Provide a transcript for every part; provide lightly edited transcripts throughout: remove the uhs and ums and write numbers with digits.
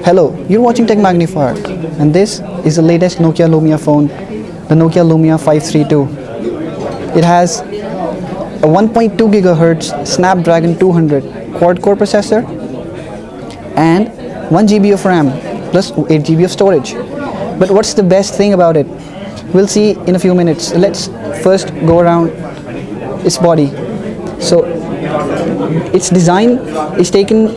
Hello, you're watching Tech Magnifier, and this is the latest Nokia Lumia phone, the Nokia Lumia 532. It has a 1.2 GHz Snapdragon 200 quad-core processor and 1 GB of RAM plus 8 GB of storage. But what's the best thing about it? We'll see in a few minutes. Let's first go around its body. So its design is taken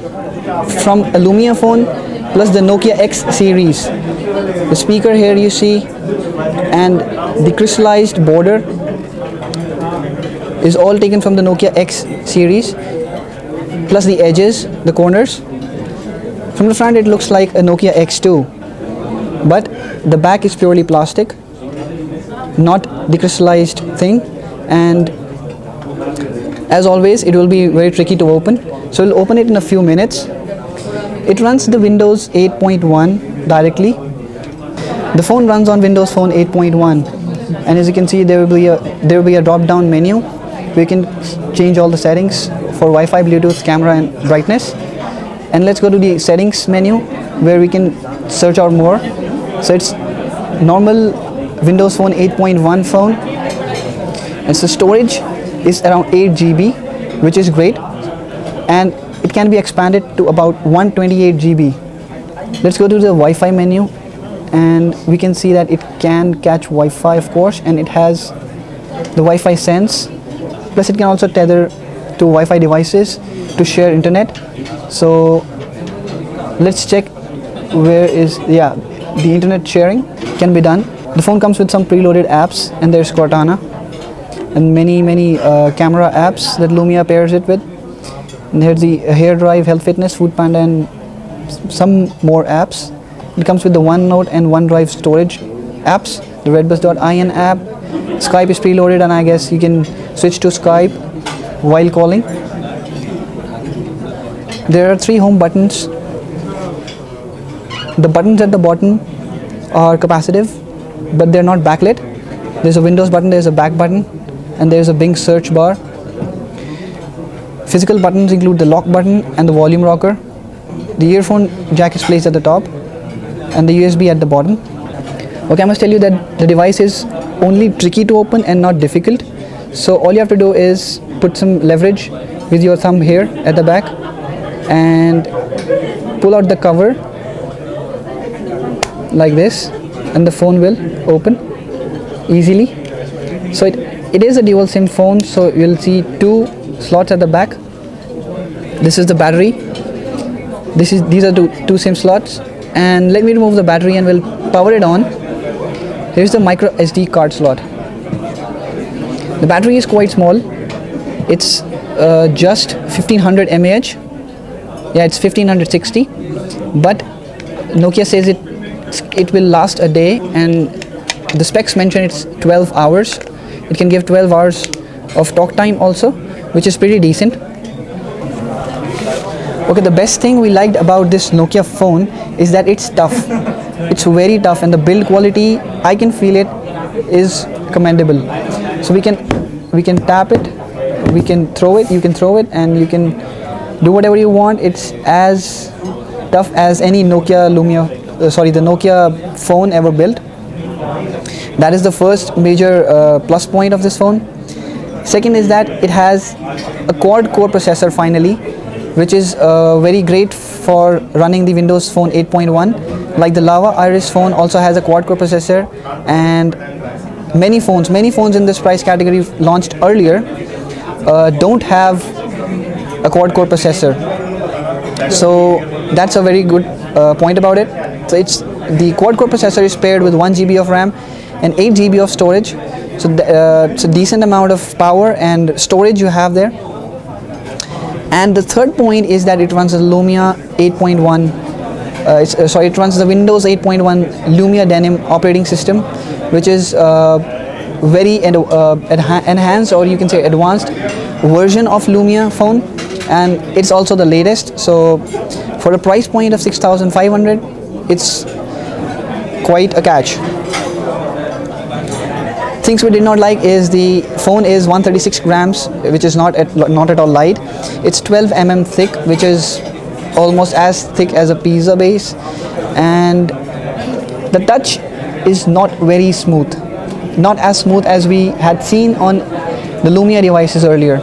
from a Lumia phone plus the Nokia X series. The speaker here you see, and the crystallized border is all taken from the Nokia X series, plus the edges, the corners. From the front it looks like a Nokia X2, but the back is purely plastic, not the crystallized thing, and as always it will be very tricky to open, so we'll open it in a few minutes. It runs the Windows 8.1 directly. The phone runs on Windows Phone 8.1, and as you can see there will be a drop down menu where you can change all the settings for Wi-Fi, Bluetooth, camera and brightness. And let's go to the settings menu where we can search out more. So it's normal Windows Phone 8.1 phone, and so storage is around 8 GB, which is great, and it can be expanded to about 128 GB. Let's go to the Wi-Fi menu, and we can see that it can catch Wi-Fi, of course, and it has the Wi-Fi Sense, plus it can also tether to Wi-Fi devices to share internet. So let's check where is, yeah, the internet sharing can be done. The phone comes with some preloaded apps, and there's Cortana and many camera apps that Lumia pairs it with. And here's the Hair Drive, Health Fitness, Food Panda and some more apps. It comes with the OneNote and OneDrive storage apps, the redbus.in app. Skype is preloaded, and I guess you can switch to Skype while calling. There are 3 home buttons. The buttons at the bottom are capacitive, but they're not backlit. There's a Windows button, there's a back button, and there's a Bing search bar. Physical buttons include the lock button and the volume rocker. The earphone jack is placed at the top, and the USB at the bottom. Okay, I must tell you that the device is only tricky to open and not difficult. So all you have to do is put some leverage with your thumb here at the back and pull out the cover like this, and the phone will open easily. So it is a dual SIM phone, so you'll see 2 slots at the back. This is the battery. These are two SIM slots, and let me remove the battery and we'll power it on. Here's the micro SD card slot. The battery is quite small. It's just 1500 mAh. Yeah, it's 1560, but Nokia says it will last a day, and the specs mention it's 12 hours. It can give 12 hours of talk time also, which is pretty decent. Okay, the best thing we liked about this Nokia phone is that it's tough. It's very tough, and the build quality, I can feel it, is commendable. So we can tap it, we can throw it, you can throw it, and you can do whatever you want. It's as tough as any Nokia the Nokia phone ever built. That is the first major plus point of this phone. Second is that it has a quad-core processor finally, which is very great for running the Windows Phone 8.1. Like the Lava Iris phone also has a quad-core processor, and many phones in this price category launched earlier don't have a quad-core processor. So that's a very good point about it. So the quad-core processor is paired with 1 GB of RAM and 8 GB of storage. So it's a decent amount of power and storage you have there. And the third point is that it runs the Lumia 8.1. It runs the Windows 8.1 Lumia Denim operating system, which is very enhanced, or you can say advanced version of Lumia phone, and it's also the latest. So for a price point of 6,500, it's quite a catch. Things we did not like is the phone is 136 grams, which is not at all light. It's 12 mm thick, which is almost as thick as a pizza base, and the touch is not very smooth, not as smooth as we had seen on the Lumia devices earlier.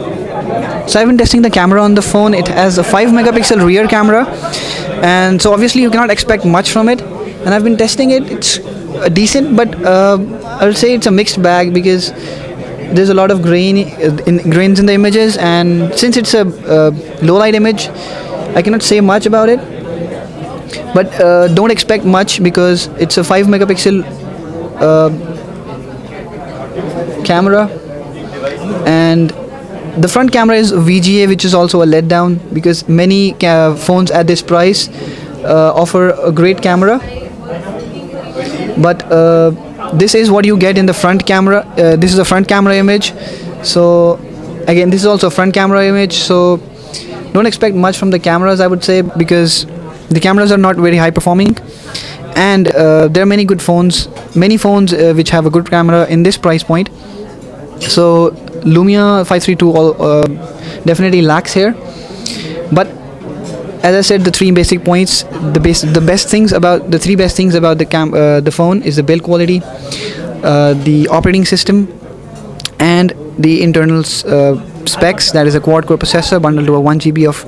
So I've been testing the camera on the phone. It has a 5 megapixel rear camera, and so obviously you cannot expect much from it. And I've been testing it. It's decent, but I'll say it's a mixed bag because there's a lot of grains in the images, and since it's a low light image, I cannot say much about it. But don't expect much because it's a 5 megapixel camera, and the front camera is VGA, which is also a letdown because many phones at this price offer a great camera. But this is what you get in the front camera. This is a front camera image. So again, this is also a front camera image. So don't expect much from the cameras, I would say, because the cameras are not very high performing. And there are many good phones, which have a good camera in this price point. So Lumia 532 definitely lacks here. But as I said, the three basic points, the three best things about the phone is the build quality, the operating system, and the internal specs. That is a quad-core processor bundled to a 1 GB of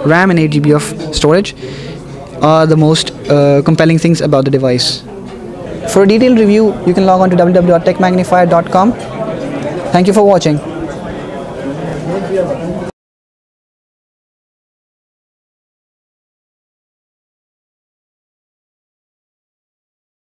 RAM and 8 GB of storage are the most compelling things about the device. For a detailed review, you can log on to www.techmagnifier.com. Thank you for watching.